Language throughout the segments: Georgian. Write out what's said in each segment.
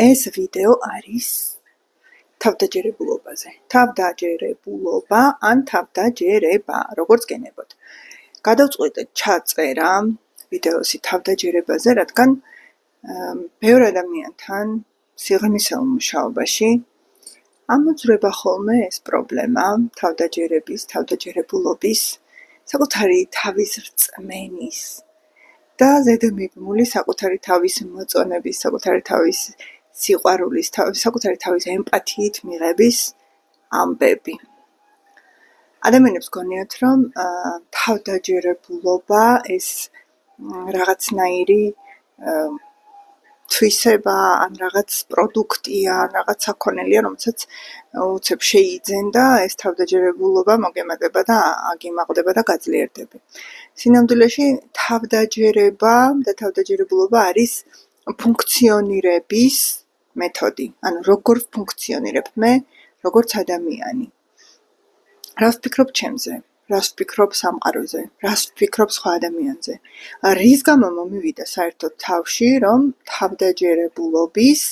ეს ვიდეო არის თავდაჯერებულობაზე. თავდაჯერებულობა ან თავდაჯერება, როგორც გენებოთ. გადავწყვიტეთ ჩაწერა ვიდეოსი თავდაჯერებაზე, რადგან ბევრ ადამიანთან სიღრმისეულ მუშაობაში ამოძვრება ხოლმე ეს პრობლემა თავდაჯერების, თავდაჯერებულობის, საკუთარი თავის რწმენის და ზედმიგმული საკუთარი თავის მოწონების, საკუთარი თავის სიყვარულის, საკუთარი თავის ემპათიით მიღების ამბები. ადამიანებს გონიათ, რომ თავდაჯერებულობა ეს რაღაცნაირი თვისება ან რაღაც პროდუქტია, რაღაც საქონელია, რომელსაც უცებ შეიძენ და ეს თავდაჯერებულობა მოგემატება და აგიმაღლდება და გაძლიერდება. სინამდვილეში თავდაჯერება და თავდაჯერებულობა არის ფუნქციონირების მეთოდი. ანუ როგორ ფუნქციონირებ მე, როგორც ადამიანი. რას ვფიქრობ ჩემზე? რას ვფიქრობ სამყაროზე? რას ვფიქრობ სხვა ადამიანზე? რის გამო მომივიდა საერთოდ თავში, რომ თავდაჯერებულობის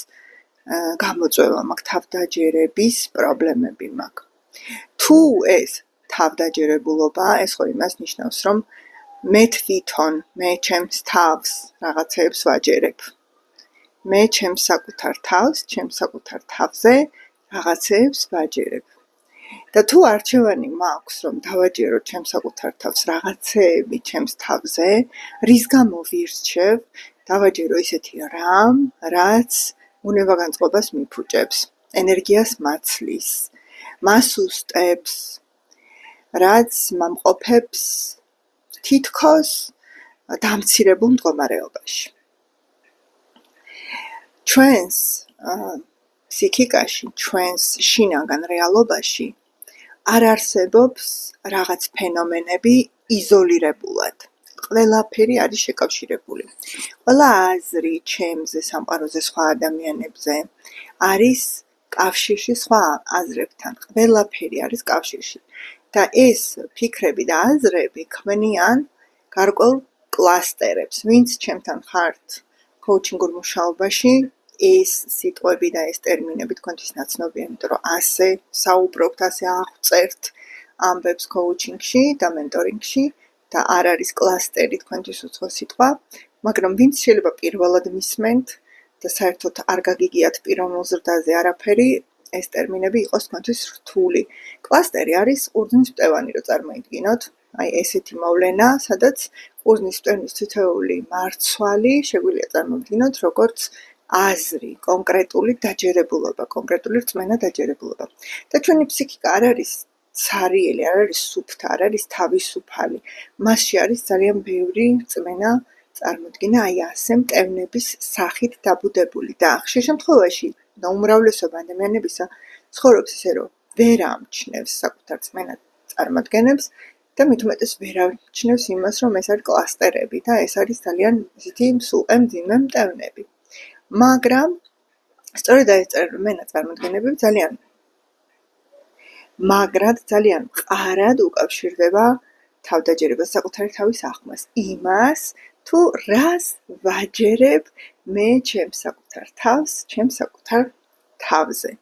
გამოწვევა მაქვს, თავდაჯერების პრობლემები მაქვს. თუ ეს თავდაჯერებულობა, ეს ხო იმას ნიშნავს, რომ მე თვითონ, მე ჩემს თავს რაღაცებს ვაჯერებ. მე ჩემს საკუთარ თავს, ჩემს საკუთარ თავზე რაღაცებს ვაჯერებ. და თუ არჩევანი მაქვს, რომ დავაჯერო ჩემს საკუთარ თავს რაღაცეები ჩემს თავზე, რის გამო ვირჩევ, დავაჯერო ისეთი რამ, რაც უნებაგანწყობას მიფუჭებს, ენერგიას მაცლის, მას უსტებს, რაც მომყოფებს თითქოს დამცირებულ მდგომარეობაში. ჩვენს ფსიქიკაში, ჩვენს შინაგან რეალობაში არ არსებობს რაღაც ფენომენები იზოლირებულად. ყველაფერი არის შეკავშირებული. ყველა აზრი ჩემზე, სამყაროზე, სხვა ადამიანებზე არის კავშირში სხვა აზრებთან. ყველაფერი არის კავშირში. და ეს ფიქრები და აზრები ქმნიან გარკვეულ კლასტერებს. ვინც ჩემთან ხართ კოუჩინგურ მუშაობაში, ეს სიტყვები და ეს ტერმინები თქვენთვის ნაცნობია, იმიტომ რომ ასე საუბრობთ, ასე აღწერთ ამბებს კოუჩინგში და მენტორინგში და არ არის კლასტერი თქვენთვის უცხო სიტყვა, მაგრამ ვინც შეიძლება პირველად მისმენთ და საერთოდ არ გაგიგიათ პიროვნულ ზრდაზე არაფერი, ეს ტერმინები იყოს თქვენთვის რთული. კლასტერი არის ყურძნის მტევანი, რო წარმოიდგინოთ, აი ესეთი მოვლენა, სადაც ყურძნის მტევნის თითოეული მარცვალი შეგვიძლია წარმოვიდგინოთ როგორც აზრი, კონკრეტული დაჯერებულობა, კონკრეტული რწმენა დაჯერებულობა. და ჩვენი ფსიქიკა არ არის ცარიელი, არ არის სუფთა, არ არის თავისუფალი. მასში არის ძალიან ბევრი რწმენა წარმოდგენა, აი ასე მტევნების სახით დაბუდებული და ხშირ შემთხვევაში და უმრავლესობა ადამიანებისა ცხოვრობს ისე, რომ ვერ ამჩნევს საკუთარ რწმენად წარმოდგენებს და მით უმეტეს ვერ ამჩნევს იმას, რომ ეს არის კლასტერები და ეს არის ძალიან ისეთი მსულყე მძიმე მტევნები. მაგრამ სწორედ ეს რწმენა წარმოდგენები ძალიან მაგრად, ძალიან მყარად უკავშირდება თავდაჯერებას, საკუთარი თავის აღქმას, იმას, თუ რას ვაჯერებ მე ჩემს საკუთარ თავს, ჩემს საკუთარ თავზე.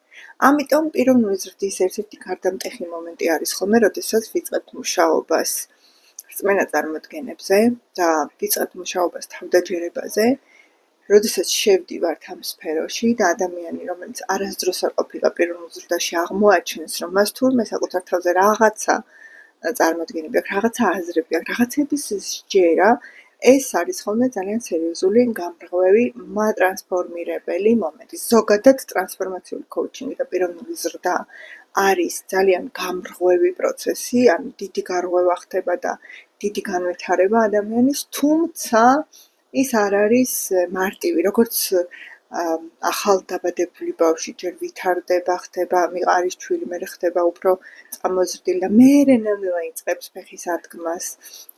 ამიტომ პიროვნული ზრდის ერთ-ერთი გარდამტეხი მომენტი არის ხოლმე, როდესაც ვიწყებთ მუშაობას რწმენა წარმოდგენებზე და ვიწყებთ მუშაობას თავდაჯერებაზე, როდესაც შევდივართ ამ სფეროში და ადამიანი, რომელიც არასდროს არ ყოფილა პიროვნულ ზრდაში, აღმოაჩენს, რომ მას თურმე საკუთარ თავზე რაღაცა წარმოდგენები აქვს, რაღაცა აზრები აქვს, რაღაცების სჯერა, ეს არის ხოლმე ძალიან სერიოზული, გამრღვევი, ტრანსფორმირებელი მომენტი. ზოგადად ტრანსფორმაციული კოუჩინგი და პიროვნული ზრდა არის ძალიან გამრღვევი პროცესი, ანუ დიდი გარღვევა ხდება და დიდი განვითარება ადამიანის, თუმცა ის არ არის მარტივი, როგორც ახალდაბადებული ბავშვი ჯერ ვითარდება, ხდება, არის ჩვილი, მერე ხდება უფრო წამოზრდილი და მერე ნელ-ნელა იწყებს ფეხის ადგმას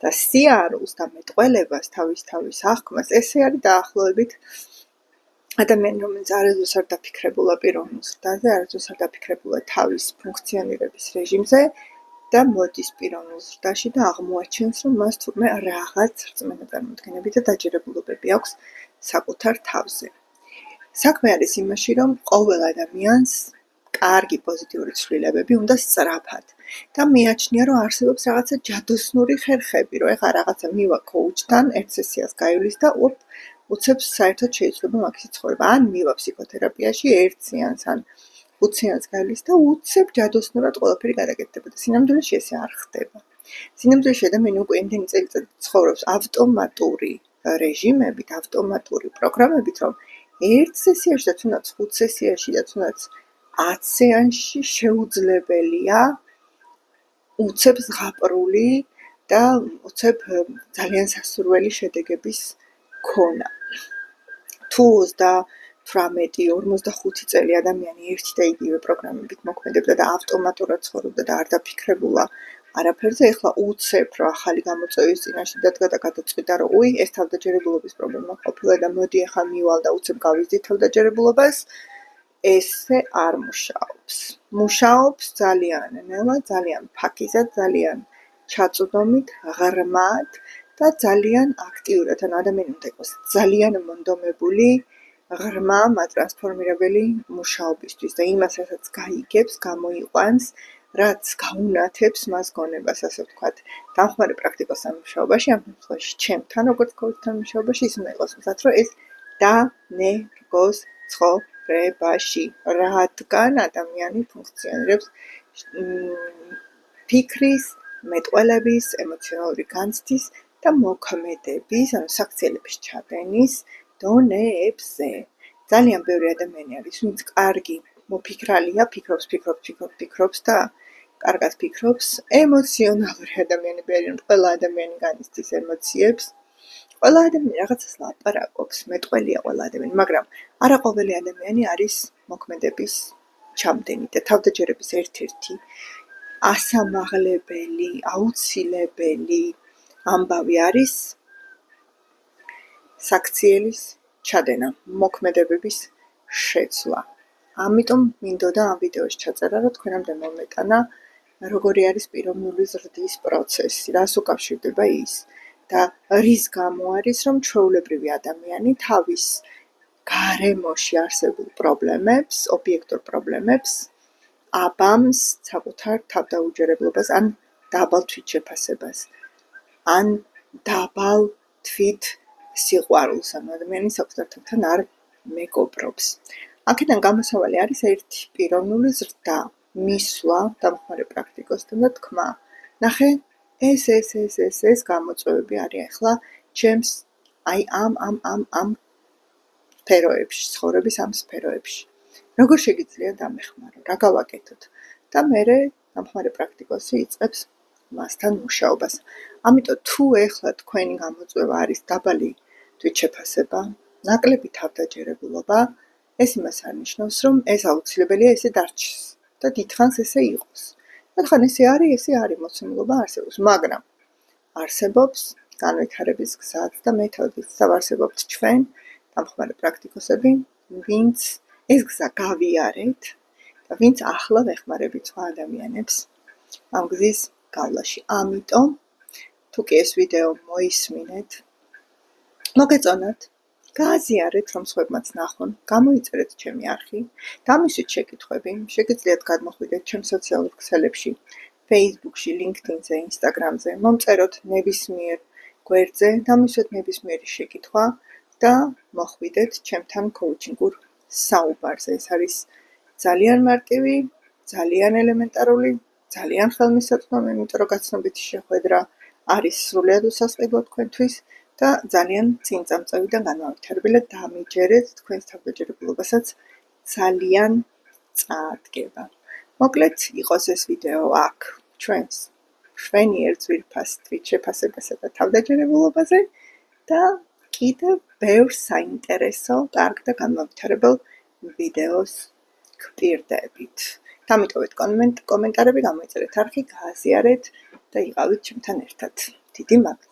და სიარულს და მეტყველებას, თავის აღქმას, ესე არის დაახლოებით ადამიანი, რომელიც არასდროს არ დაფიქრებულა პიროვნულ ზრდაზე, არასდროს არ დაფიქრებულა თავის ფუნქციონირების რეჟიმზე და მოდის პიროვნულ ზრდაში და აღმოაჩენს, რომ მას თურმე რაღაც რწმენა წარმოდგენები და დაჯერებულობები აქვს საკუთარ თავზე. საქმე არის იმაში, რომ ყოველ ადამიანს კარგი პოზიტიური ცვლილებები უნდა სწრაფად და მიაჩნია, რომ არსებობს რაღაცა ჯადოსნური ხერხები, რომ ეხლა რაღაცა მივა კოუჩთან, ერთ სესიას გაივლის და უცებ საერთოდ შეიძლება მაგის ცხოვრება. ან მივა ფსიქოთერაპიაში ერთ სეანსს, ან 5 სეანსს გაივლის და უცებ ჯადოსნურად ყველაფერი გადაკეთდება და სინამდვილეში ესე არ ხდება. სინამდვილეში ადამიანი უკვე იმდენი წელიწადი ცხოვრობს ავტომატური რეჟიმებით, ავტომატური პროგრამებით, რომ ერთ სესიაში და თუნდაც 5 სესიაში და თუნდაც 10 სეანსში შეუძლებელია უცებ ზღაპრული და უცებ ძალიან სასურველი შედეგების ქონა. თუ 38-45 წელი ადამიანი ერთი და იგივე პროგრამებით მოქმედებდა და ავტომატურად ცხოვრობდა და არ დაფიქრებულა არაფერზე, ეხლა უცებ რა ახალი გამოწვევის წინაშე დადგა და გადაწყვიტა, რომ უი, ეს თავდაჯერებულობის პრობლემა ყოფილა და მოდი ახლა მივალ და უცებ გავიზრდი თავდაჯერებულობას, ესე არ მუშაობს. მუშაობს ძალიან ნელა, ძალიან ფაქიზად, ძალიან ჩაწვდომით, ღრმად და ძალიან აქტიურად. ანუ ადამიანი უნდა იყოს ძალიან მონდომებული, ღრმა, მატრანსფორმირებელი მუშაობისთვის და იმას, რასაც გაიგებს, გამოიყვანს, რაც გაუნათებს მას გონებას, ასე ვთქვათ, დამხმარე პრაქტიკოსთან მუშაობაში, ამ შემთხვევაში ჩემთან, როგორც კოუჩთან მუშაობაში, ის უნდა იყოს მზად, რომ ეს დანერგოს ცხოვრებაში, რადგან ადამიანი ფუნქციონირებს ფიქრის, მეტყველების, ემოციონალური განცდის და მოქმედების, ანუ საქციელების ჩადენის დონეებზე. ძალიან ბევრი ადამიანი არის, ვინც კარგი მოფიქრალია, ფიქრობს და კარგად ფიქრობს. ემოციონალური ადამიანები არიან, ყველა ადამიანი განიცდის ემოციებს. ყველა ადამიანი რაღაცას ლაპარაკობს, მეტყველია ყველა ადამიანი, მაგრამ არა ყოველი ადამიანი არის მოქმედების ჩამდენი და თავდაჯერების ერთ-ერთი ასამაღლებელი, აუცილებელი ამბავი არის საქციელის ჩადენა, მოქმედებების შეცვლა. ამიტომ მინდოდა ამ ვიდეოში ჩაწერა, რომ თქვენამდე მომეტანა, როგორი არის პიროვნული ზრდის პროცესი, რას უკავშირდება ის და რის გამო არის, რომ ჩვეულებრივი ადამიანი თავის გარემოში არსებულ პრობლემებს, ობიექტურ პრობლემებს აბამს საკუთარ თავდაუჯერებლობას, ან დაბალ თვითშეფასებას, ან დაბალ თვით სიყვარულს, ანუ ადამიანი საკუთარ თავთან არ მეგობრობს. აქედან გამოსავალი არის ერთი პიროვნული ზრდა, მისვლა დამხმარე პრაქტიკოსთან და თქმა, ნახე, ეს გამოწვევები არის ახლა ჩემს აი ამ სფეროებში, ცხოვრების ამ სფეროებში. როგორ შეგიძლია დამეხმარო, რა გავაკეთოთ? და მერე დამხმარე პრაქტიკოსი იწყებს მასთან მუშაობას. ამიტომ თუ ეხლა თქვენი გამოწვევა არის დაბალი თვითშეფასება, ნაკლები თავდაჯერებულობა, ეს იმას არნიშნავს, რომ ეს აუცილებელია ესე დარჩეს და დიდხანს ესე იყოს. რადგან ესე არის მოცემულობა არსებობს, მაგრამ არსებობს განვითარების გზაც და მეთოდიც და არსებობთ ჩვენ დამხმარე პრაქტიკოსები, ვინც ეს გზა გავიარეთ და ვინც ახლა ვეხმარებით სხვა ადამიანებს ამ გზის გავლაში. ამიტომ თუ კი ეს ვიდეო მოისმინეთ, მოგეწონათ, გააზიარეთ, რომ სხვებმაც ნახონ, გამოიწერეთ ჩემი არხი, დამისვით შეკითხვები, შეგიძლიათ გადმოხვიდეთ ჩემს სოციალურ ქსელებში, Facebook-ში, LinkedIn-ზე, Instagram-ზე, მომწეროთ ნებისმიერ გვერდზე, დამისვით ნებისმიერი შეკითხვა და მოხვიდეთ ჩემთან კოუჩინგურ საუბარზე. ეს არის ძალიან მარტივი, ძალიან ელემენტარული, ძალიან ხელმისაწვდომი, იმიტომ რომ გაცნობითი შეხვედრა არის სრულიად უსასყიდლო თქვენთვის და ძალიან წინწამწევიდან განმავითარებლად დამიჯერეთ თქვენს თავდაჯერებულობასაც ძალიან წაადგება. მოკლედ, იყოს ეს ვიდეო აქ ჩვენს მშვენიერ ძვირფას თვითშეფასებასა და თავდაჯერებულობაზე და კიდევ ბევრ საინტერესო, კარგ და განმავითარებელ ვიდეოს გვპირდებით. დამიტოვეთ კომენტარები, გამოიწერეთ არხი, გააზიარეთ და იყავით ჩემთან ერთად. დიდი მადლობა.